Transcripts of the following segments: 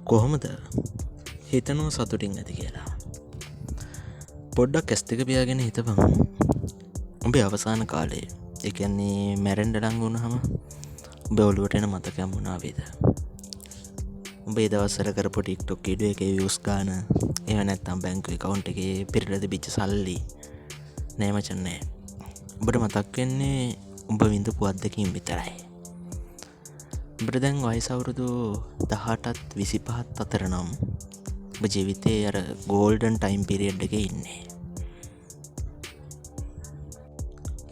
කොහොමද හිතනවා සතුටින් ඇති කියලා? පොඩ්ඩක් ඇස් දෙක පියාගෙන හිතපන්. උඹේ අවසාන කාලේ, ඒ කියන්නේ මැරෙන්න ලඟ වුණාම උඹ ඔළුවට එන මතකයක් මොනවා වේද? උඹ ඒ දවස්වල කරපු TikTok වීඩියෝ එකේ views ගන්න, එහෙම නැත්නම් බැංකු account එකේ පිරලා තිබිච්ච සල්ලි නෑ මචන් නෑ. උඹට මතක් වෙන්නේ උඹ විඳපු අත්දැකීම් විතරයි. උඹට දැන් වයස අවුරුදු 18ත් 25ත් අතර නම් උඹ ජීවිතේ අර ගෝල්ඩන් ටයිම් පීරියඩ් එකේ ඉන්නේ.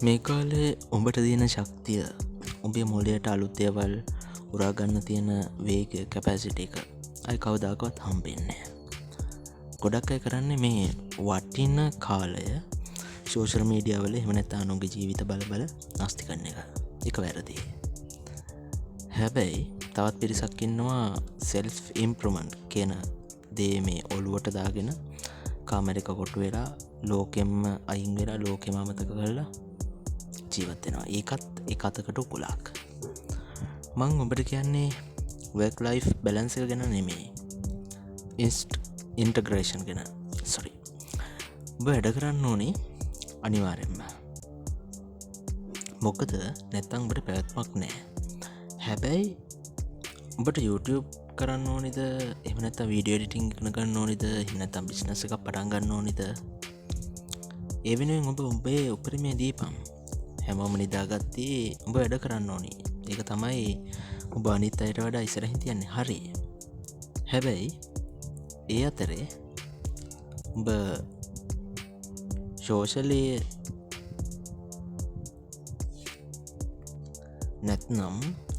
මේ කාලේ උඹට තියෙන ශක්තිය, උඹේ මොළයට අලුත් දේවල් උරා ගන්න තියෙන වේග කැපැසිටි එක අය කවදාකවත් හම්බෙන්නේ නැහැ. ගොඩක් අය කරන්නේ මේ වටින කාලය සෝෂල් මීඩියා වල එහෙම නැත්නම් අනුන්ගේ ජීවිත බල නාස්ති කරන එක. ඒක වැරදි. හැබැයි තවත් පිරිසක් ඉන්නවා self improvement කියන දේ මේ ඔළුවට දාගෙන කාමරයක කොටු වෙලා ලෝකෙම්ම අයින් වෙලා ලෝකෙම අමතක කරලා ජීවත් වෙනවා. ඒකත් එක අතකට උකුලක්. මං ඔබට කියන්නේ work life balance එක ගැන නෙමෙයි. integration ගැන. sorry. ඔබ වැඩ කරන්න ඕනේ අනිවාර්යෙන්ම. මොකද නැත්තම් ඔබට පැවැත්මක් නැහැ. හැබැයි ඔබට YouTube කරන්න ඕනිද? එහෙම නැත්නම් වීඩියෝ එඩිටිං ඉගෙන ගන්න ඕනිද? එහෙම නැත්නම් බිස්නස් එකක් පටන් ගන්න ඕනිද? ඒ වෙනුවෙන් ඔබ ඔබේ උපරිමය දීපන්. හැමෝම නිදාගත්තේ ඔබ වැඩ කරන්න ඕනි. ඒක තමයි ඔබ අනිත් අයට වඩා ඉස්සරහින් තියන්නේ. හරි. හැබැයි ඒ අතරේ ඔබ සෝෂලි නැත්නම්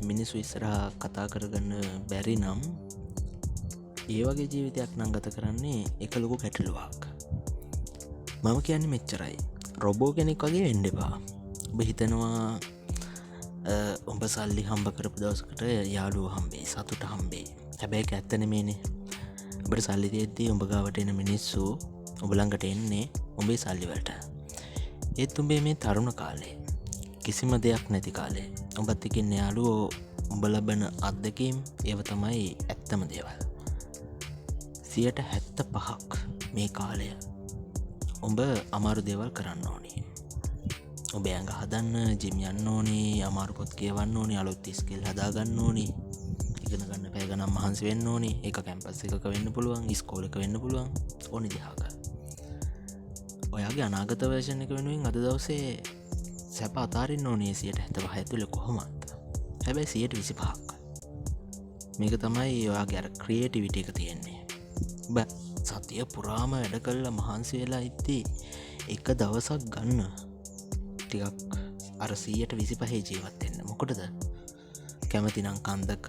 මිනිස්සු ඉස්සරහා කතා කරගන්න බැරි නම් ඒ වගේ ජීවිතයක් නම් ගත කරන්නේ එක ලොකු ගැටලුවක්. මම කියන්නේ මෙච්චරයි. රොබෝ කෙනෙක් වගේ වෙන්න එපා. ඔබ හිතනවා උඹ සල්ලි හම්බ කරපු දවසකට යාළුවෝ හම්බේ, සතුට හම්බේ. හැබැයි ඒක ඇත්ත නෙමේනේ. ඔබට සල්ලි තියෙද්දී උඹ ගාවට එන මිනිස්සු ඔබ ළඟට එන්නේ උඹේ සල්ලි වලට. ඒත් උඹේ මේ තරුණ කාලේ කිසිම දෙයක් නැති කාලේ ඔබත් එක්කින් යාළුවෝ උඹ ලබන අත්දැකීම් ඒව තමයි ඇත්තම දේවල්. 75% මේ කාලය උඹ අමාරු දේවල් කරන්න ඕනේ. ඔබ ඇඟ හදන්න ජිම් යන්න ඕනේ, අමාරු පොත් කියවන්න ඕනේ, අලුත් ස්කිල් හදා ගන්න ඕනේ, ඉගෙන ගන්න පැය ගණන් මහන්සි වෙන්න ඕනේ. ඒක කැම්පස් එකක වෙන්න පුළුවන්, ඉස්කෝලේක වෙන්න පුළුවන්, ඕනි දිහාක. ඔයාගේ අනාගත වර්ෂන් එක වෙනුවෙන් අද දවසේ සැප අතාරින්න ඕනේ 75% ඇතුළේ කොහොමද? හැබැයි 125ක්. මේක තමයි ඔයාගේ අර ක්‍රියේටිවිටි එක තියෙන්නේ. ඔබ සතිය පුරාම වැඩ කළා මහන්සි වෙලා ඉද්දී එක දවසක් ගන්න ටිකක් අර 125 ජීවත් වෙන්න. මොකටද? කැමති නම් කන්දක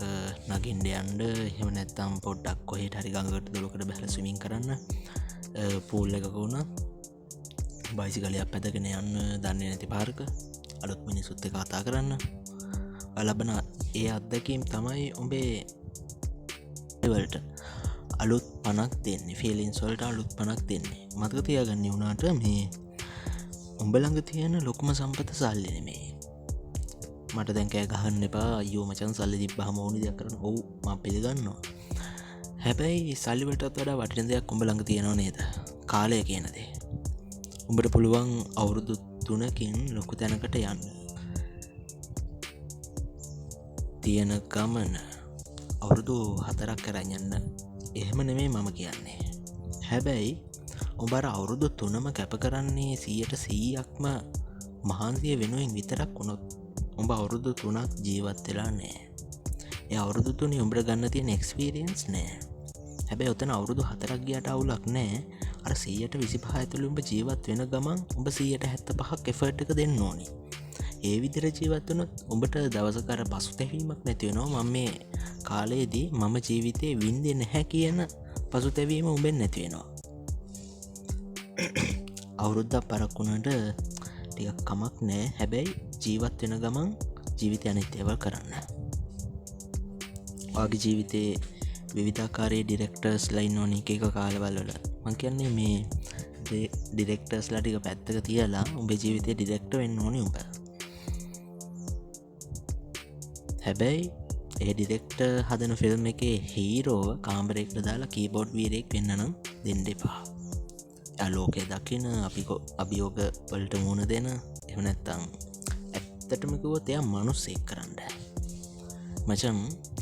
නගින්න යන්න, එහෙම නැත්නම් පොඩ්ඩක් කොහෙට හරි ගඟකට දොලකට බහලා ස්විමින් කරන්න, පූල් එකක වුණා බයිසිකලයක් පැදගෙන යන්න, දන්නේ නැති පාරක අලුත් මිනිස්සුත් එක්ක කතා කරන්න. ලබන ඒ අත්දැකීම් තමයි උඹේ වලට අලුත් පණක් දෙන්නේ. ෆීලින්ස් වලට අලුත් පණක් දෙන්නේ. මතක තියාගන්න උනාට මේ උඹ ළඟ තියෙන ලොකුම සම්පත සල්ලි නෙමෙයි. මට දැන් කෑ ගහන්න එපා අයියෝ මචං සල්ලි තිබ්බහම ඕනි දෙයක් කරන්න. ඔව් මම පිළිගන්නවා. හැබැයි සල්ලි වලටත් වඩා වටින දෙයක් උඹ ළඟ තියෙනව නේද? කාලය කියන දේ. උඹට පුළුවන් අවුරුදු 3කින් ලොකු තැනකට යන්න. තියෙන ගමන අවුරුදු 4ක් කරන් යන්න. එහෙම නෙමෙයි මම කියන්නේ. හැබැයි උඹ අර අවුරුදු 3ම කැප කරන්නේ 100%ක්ම මහන්සිය වෙනුවෙන් විතරක් වුණොත් උඹ අවුරුදු 3ක් ජීවත් වෙලා නැහැ. ඒ අවුරුදු 3 උඹට ගන්න තියෙන එක්ස්පීරියන්ස් නැහැ. හැබැයි උතන අවුරුදු 4ක් ගියට අවුලක් නැහැ. අර 125 ඇතුළේ උඹ ජීවත් වෙන ගමන් උඹ 175ක් එෆර්ට් එක දෙන්න ඕනි. ඒ විදිහට ජීවත් වුණොත් උඹට දවසක අර පසුතැවීමක් නැති වෙනවා. මම මේ කාලේදී මම ජීවිතේ වින්දේ නැහැ කියන පසුතැවීම උඹෙන් නැති වෙනවා. අවුරුද්දක් පරක් වුණාට ටිකක් කමක් නැහැ. හැබැයි ජීවත් වෙන ගමන් ජීවිතය අනිත් ඒවා කරන්න. ඔයාගේ ජීවිතේ විවිධාකාරයේ ඩිරෙක්ටර්ස්ලා ඉන්නෝනේ එක කාලවල වල. මං කියන්නේ මේ ඩිරෙක්ටර්ස්ලා ටික පැත්තක තියලා උඹේ ජීවිතේ ඩිරෙක්ටර් වෙන්න ඕනේ උඹ. හැබැයි ඒ ඩිරෙක්ට හදන ෆිල්ම් එක හීරෝව කාම්බරෙක්ට දාලා කීබෝඩ් වීරෙක් වෙන්නනම් දෙන්න එපා. ලෝකය දකින අභියෝග වලට මුණ දෙන එවනැත්තං ඇත්තටමකුවොත් එයා මනුස්සෙක් කරන්න මචන්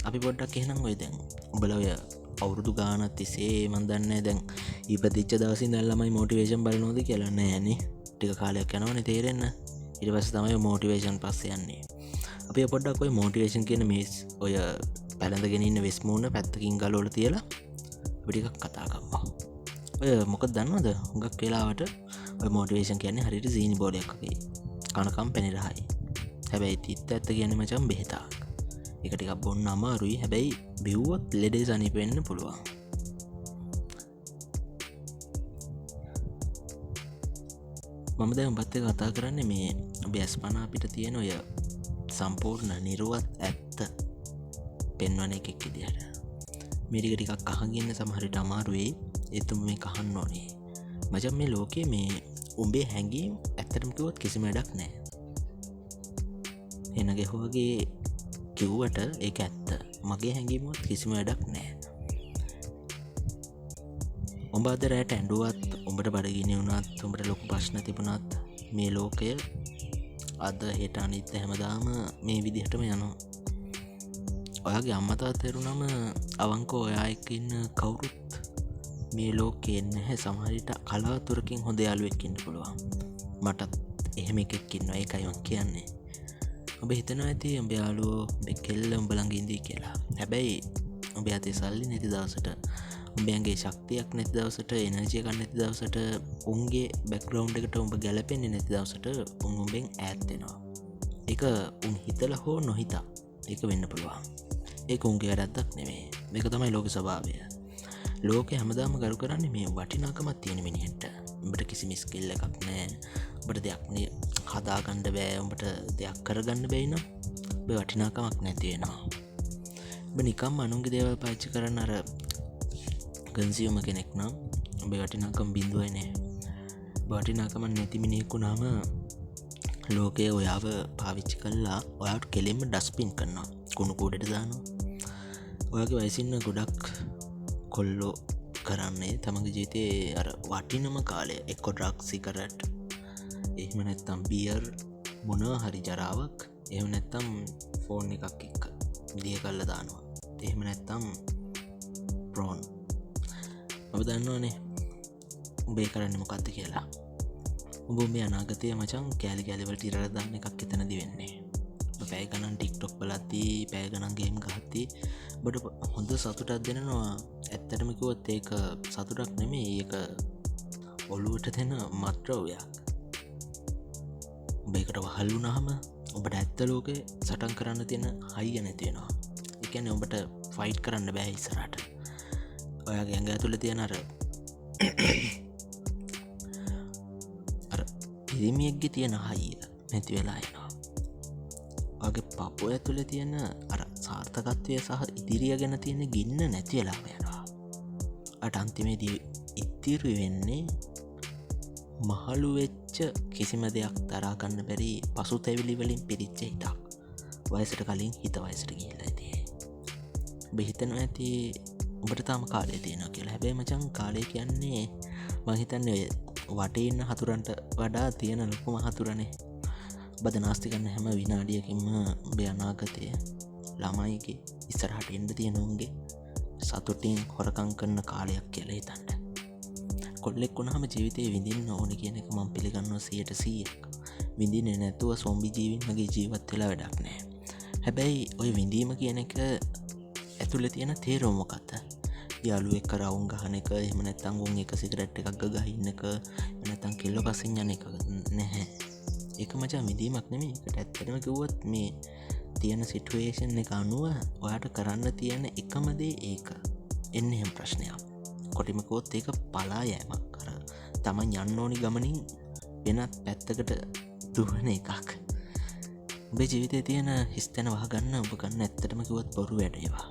අපි පොඩ්ඩක් එහෙනම් ඔය දැන් උඹල ඔය අවුරුදු ගානත් තිසේ මන්දන්න දැන් ඉපදිච්ච දවසින් දැල්ලමයි මෝටිවේෂන් බලනෝද කියලන්න යන්නේ ටික කාලයක් යනවන තේරෙන්න ඉට පස් තමයි මෝටිවේෂන් පස්ස යන්නේ අප පොඩ්ඩක් ඔය මෝටිවේෂන් කියන මේස් ඔය පැළඳගෙනන්න වෙස්මූුණ පැත්තකින් ගලෝල තියලා විටිකක් කතාකම්වා ඔය මොක දන්නවද හුඟක් වෙලාවට මෝටිවේෂන් කියන්නේ හරිට සීනි බෝඩයක්කගේ කනකම් පැනිරහයි හැබැයි තිත්ත ඇත්ත කියන මචම් බෙහිතාක් එකටික් බොන්න අමාරුයි හැබැයි බිව්වොත් ලෙඩේ සනිපවෙන්න පුළුවන් මම දැ උඹත්තේ කතා කරන්න මේ බැස්පනා අපිට තියෙන ඔය සම්පූර්ණ නිරුවත් ඇත්ත පෙන්වන එකෙක් ඉදිහට මේටික ටිකක් කහගන්න සමහරිට අමාරුවේ එතුම මේ කහන්න ඕනේ මචන් මේ ලෝකයේ මේ උඹේ හැඟීම් ඇත්තරමකිවොත් කිසිම වැඩක් නෑ එන ගෙහුවගේ කිව්වට ඒ ඇත්ත මගේ හැඟීමුවත් කිසිම වැඩක් නෑ උඹ අද රෑට ඇඩුවත් උඹට බඩගෙන වුණත් උඹට ලොකු ප්‍රශ්න තිබුණත් මේ ලෝකය අද හෙට අනිත්ත හැමදාම මේ විදිහටම යනවා ඔයාගේ අම්මතා තෙරුණම අවංකෝ ඔයා එක්ක ඉන්න කවුරුත් මේ ලෝකෙන්න හැ සමහරිට කලාතුරකින් හොඳ යාලුවෙක්කින්න පුළුවන් මටත් එහෙම එකෙක්කින්න ඒකයිවන් කියන්නේ ඔබ හිතන ඇති උඹ යාලුවෝ කෙල්ල උඹලංගින්දී කියලා හැබැයි ඔබ අතේ සල්ලි නැති දවසට උඹයන්ගේ ශක්තියක් නැති දවසට එනර්ජයකන්න නැති දවසට උන්ගේ බැක්ග්‍රවන්් එකට උඹ ගැලපෙන්නේ නැති දවසට උඹෙන් ඇත්තෙනවා එක උන් හිතල හෝ නොහිතා එක වෙන්න පුළුවන් ඒ උන්ගේ වැරැත්තක් නෙමේ මේක තමයි ලෝක ස්වභාවය ලෝක හැමදාම ගරු කරන්නේ මේ වටිනාකමත් තියෙන මිනිහෙට උඹට කිසි මිස්කිල්ල එකක් නෑ උඹට දෙයක්නේ හදාගණ්ඩ බෑ උඹට දෙයක් කරගන්න බැයිනම් බ වටිනාකමක් නැතිවෙනවා බ නිකම් අනුන්ගේ දේවල් පාච්චි කරන්න අර ගන්සියුම කෙනෙක් නම් ඔබේ වටිනාකම් බිඳුවනෑ වටිනාකමන් නැතිමිනෙකුනාම ලෝකය ඔයාව පාවිච්චි කල්ලා ඔයාට කෙලෙම ඩස්පින් කරන්නවා කුණු කෝඩට දානවා ඔයාගේ වයිසින්න ගොඩක් කොල්ලෝ කරන්නේ තමගේ ජීතයේ අර වටිනම කාලය එක්කො ඩ්‍රක් සිකරට් එහෙම නැත්තම් බියර් මොනවා හරි ජරාවක් එහෙම නැත්තම් ෆෝන් එකක් එක්ක දිය කල්ල දානවා එහෙම නැත්තම් ප්‍රෝන් ඔබ දන්නවානේ උඹේ කරන්න මොකක්ද කියලා උඹ මේ අනාගතය මචන් කෑලි කෑලිවලට ඉරල දන්න එකක් එතනදි වෙන්නේ පෑගනන් ටික්ටොක් බලත්ති පෑගනන්ගේම් ගහත්ති බට හොඳ සතුටක් දෙනවා ඇත්තටමකුවත් ඒක සතුටක් නෙමේ ඒක ඔලුවට දෙන මත්‍රවයක් උබේකට වහල්ලුනහම ඔබට ඇත්ත ලෝක සටන් කරන්න තියෙන හයිය නැතිවෙනවා එකන ඔබට ෆයිට් කරන්න බෑ ඉස්සරට ඔයාගේ ඇඟ ඇතුළ තියෙන අර පිරිමියෙක්ගේ තියෙන හයිය නැති වෙලා එනවා වගේ පපුය ඇතුළ තියෙන අර සාර්ථකත්වය සහ ඉදිරිය ගැන තියෙන ගින්න නැති වෙලා යනවා අට අන්තිමේදී ඉතිරු වෙන්නේ මහළු වෙච්ච කිසිම දෙයක් තරාගන්න බැරි පසු තැවිලි වලින් පිරිච්ච හිටක් වයසට කලින් හිත වයසට ගිහිල්ලා ඇතිේ බෙහිතනවා ඇති උඹට තාම කාලය තියෙනවා කියලා හැබැයි මචන් කාලය කියන්නේ මහිතන්න වටඉන්න හතුරන්ට වඩා තියෙන ලොකුම හතුරනේ බද නාස්ති කන්න හැම විනාඩියකින්ම බයනාගතය ළමයිගේ ඉස්සරහට එන්ඩ තියෙනුන්ගේ සතුටින් හොරකං කරන්න කාලයක් කියලා හිතන්න කොල්ලෙක් වුණහම ජීවිතය විඳින්න ඕනි කියන එක මං පිළිගන්න 100%ක් විඳින්න නැතුව සොම්බි ජීවින්මගේ ජීවත් වෙලා වැඩක් නෑ හැබැයි ඔය විඳීම කියන එක ඇතුළ තියෙන තේරෝමොකත්ත යාලුවෙක් රවුන් ගහන එක එහම නැත්තං උන් එක සිකරට් එකක් ගහන්න එක නැතන් කෙල්ලො පසින් යන එක නැහැ එක මචා විදීමක් නෙමේ එකට ඇත්තරම කිව්වොත් මේ තියෙන සිටුවේෂන් එක අනුව ඔයාට කරන්න තියෙන එකමදේ ඒක එන්න එහෙම ප්‍රශ්නයක් කොටිමකෝත් ඒක පලා යෑමක් කර තමන් යන්න ඕනි ගමනින් වෙනත් පැත්තකට දුවන එකක් උබේ ජීවිතය තියෙන හිස්තැන වහගන්න ඔබ ගන්න ඇත්තටම කිවොත් බොරු වැඩේවා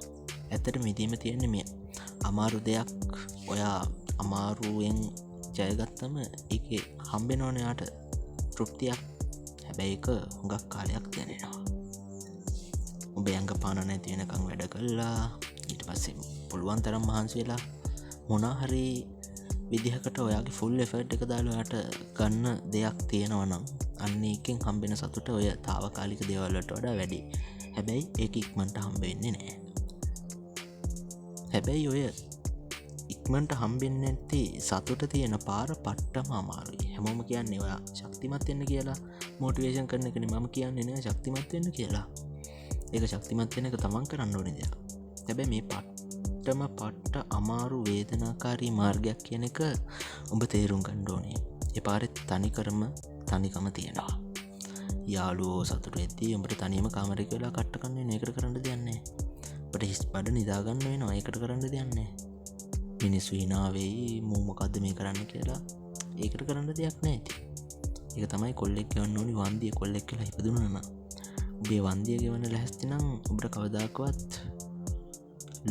ඇත්තට මිදීම තියෙන්නේ මේ අමාරු දෙයක් ඔයා අමාරුවෙන් ජයගත්තම එක හම්බෙනෝනයාට තෘප්තියක් හැබැයි එක හුඟක් කාලයක් දැනෙනවා උඹ ඇඟ පාන නැති වෙනකම් වැඩ කළා. ඊට පස්සේ පුළුවන් තරම් මහන්සි වෙලා මොනාහරි විදිහකට ඔයාගේ ෆුල් එෆර්ට් එක දාලා ඔයාට ගන්න දෙයක් තියෙනවා නම් අන්න එකෙන් හම්බෙන සතුට ඔය తాවකාලික දේවල් වලට වඩා වැඩි. හැබැයි ඒක ඉක්මනට හම්බ වෙන්නේ නැහැ. හැබැයි ඔය ඉක්මනට හම්බෙන්නේ නැති සතුට තියෙන පාර පට්ටම අමාරුයි. හැමෝම කියන්නේ ඔයා ශක්තිමත් වෙන්න කියලා මොටිවේෂන් කරන එකනේ. මම කියන්නේ නෑ ශක්තිමත් වෙන්න කියලා. ඒක ශක්තිමත් වෙන එක තමන් කරන්න ඕනේ දෙයක්. හැබැයි මේ පට්ට අමාරු වේදනාකාරී මාර්ගයක් කියන එක ඔබ තේරුම් ගන්න ඕනේ. ඒ පාරේ තනිකම තියෙනවා. යාළුවෝ සතුටු වෙද්දී උඹට තනියම කාමරයක වෙලා කට්ට කන්න වෙන එකට කරන්න දෙයක් නැහැ. ඔබට හිස් බඩ නිදා ගන්න වෙනවා. ඒකට කරන්න දෙයක් නැහැ. මිනිස්සු hina වෙයි මූ මොකද්ද මේ කරන්න කියලා. ඒකට කරන්න දෙයක් නැහැ ඉතින්. ඒක තමයි කොල්ලෙක් ගන්න ඕනි වන්දිය කොල්ලෙක් කියලා ඉපදුණා නම්. ඔබේ වන්දිය ගෙවන්න ලැහැස්ති නම් ඔබට කවදාකවත්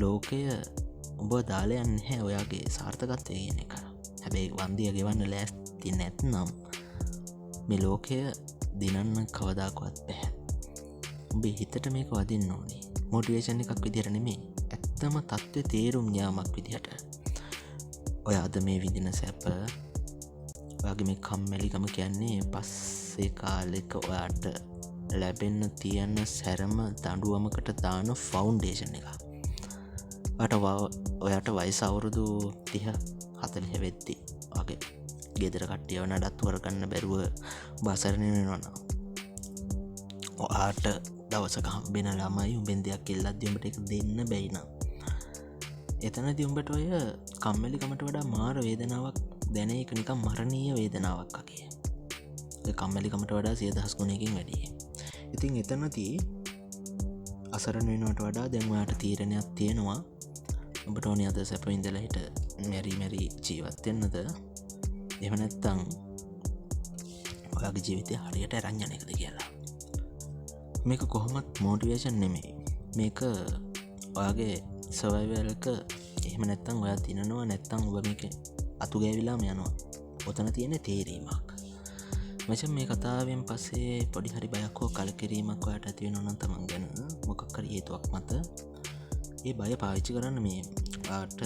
ලෝකය ඔබ දාලා යන්නේ නැහැ ඔයාගේ සාර්ථකත්වය කියන එක. හැබැයි වන්දිය ගෙවන්න ලැහැස්ති නැත්නම් මේ ලෝකය දිනන්න කවදාකවත් බැහැ. ඔබේ හිතට මේක වදින්න ඕනේ. මොටිවේෂන් එකක් විදියට නෙමෙයි. ඇත්තම தත්ත්වයේ තේරුම් යාමක් විදියට. ඔය අද මේ විඳින සැප ඔයාගේ මේ කම්මැලිකම කියන්නේ පස්සේ කාලෙක ඔයාට ලැබෙන්න තියෙන සැරම දඬුවමකට දාන ෆවුන්ඩේෂන් එක. ඔයාට වයස අවුරුදු 30-40 වෙද්දී වගේ ගෙදර කට්ටියව නඩත්තු කරගන්න බැරුව බසරණ වෙනවා නම් ඔයාට දවසක හම්බෙන ළමයි උඹෙන් දෙයක් ඉල්ලද්දී උඹට ඒක දෙන්න බැයි නම් එතනදී උඹට ඔය කම්මැලිකමට වඩා මාර වේදනාවක් දැනෙන එක නිකන් මරණීය වේදනාවක් වගේ. ඒ කම්මැලිකමට වඩා 10000 ගුණයකින් වැඩි. ඉතින් එතනදී අසරණ වෙනවට වඩා දැන් ඔයාට තීරණයක් තියෙනවා. ඔබට ඕනේ අද සැප විඳලා හිට මෙරි ජීවත් වෙන්නද? එහෙම නැත්නම් ඔයාගේ ජීවිතය හරියට අරන් යන එකද කියලා. මේක කොහොමත් මොටිවේෂන් නෙමෙයි. මේක ඔයාගේ සර්වයිවල් එක. එහෙම නැත්නම් ඔයා දිනනවා නැත්නම් ඔබ මේක අතු ගෑවිලාම යනවා. ඔතන තියෙන තේරීමක්. මචං මේ කතාවෙන් පස්සේ පොඩි හරි බයක් හෝ කලකිරීමක් ඔයාට ඇති වෙනවා නම් තමන් ගැන මොකක් හරි හේතුවක් මත ඒ බය පාවිච්චි කරන්න මේ ඔයාට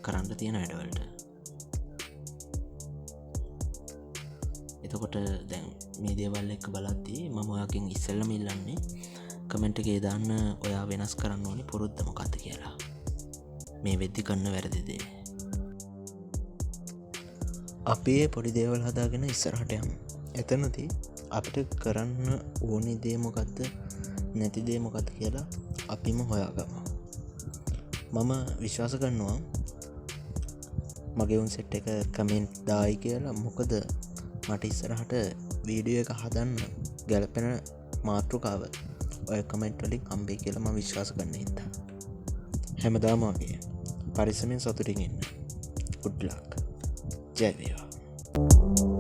කරන්න තියෙන වැඩවලට. එතකොට දැන් මේ දේවල් එක්ක බලද්දී මම ඔයාගෙන් ඉස්සෙල්ලම ඉල්ලන්නේ කමෙන්ට් එකේ දාන්න ඔයා වෙනස් කරන්න ඕනි පුරුද්ද මොකක්ද කියලා. මේ වෙද්දි කරන වැරදි දේ. අපි පොඩි දේවල් හදාගෙන ඉස්සරහට යමු. එතනදී අපිට කරන්න ඕනි දේ මොකද්ද නැති දේ මොකද්ද කියලා අපිම හොයාගමු. මම විශ්වාස කරනවා මගේ උන් සෙට් එක කමෙන්ට් දායි කියලා. මොකද මට ඉස්සරහට වීඩියෝ එක හදන්න ගැලපෙන මාතෘකාව ඔය කමෙන්ට් වලින් හම්බෙයි කියලා මම විශ්වාස කරන හින්දා. හැමදාම වගේ පරිස්සමෙන් සතුටින් ඉන්න. good luck. ජය වේවා.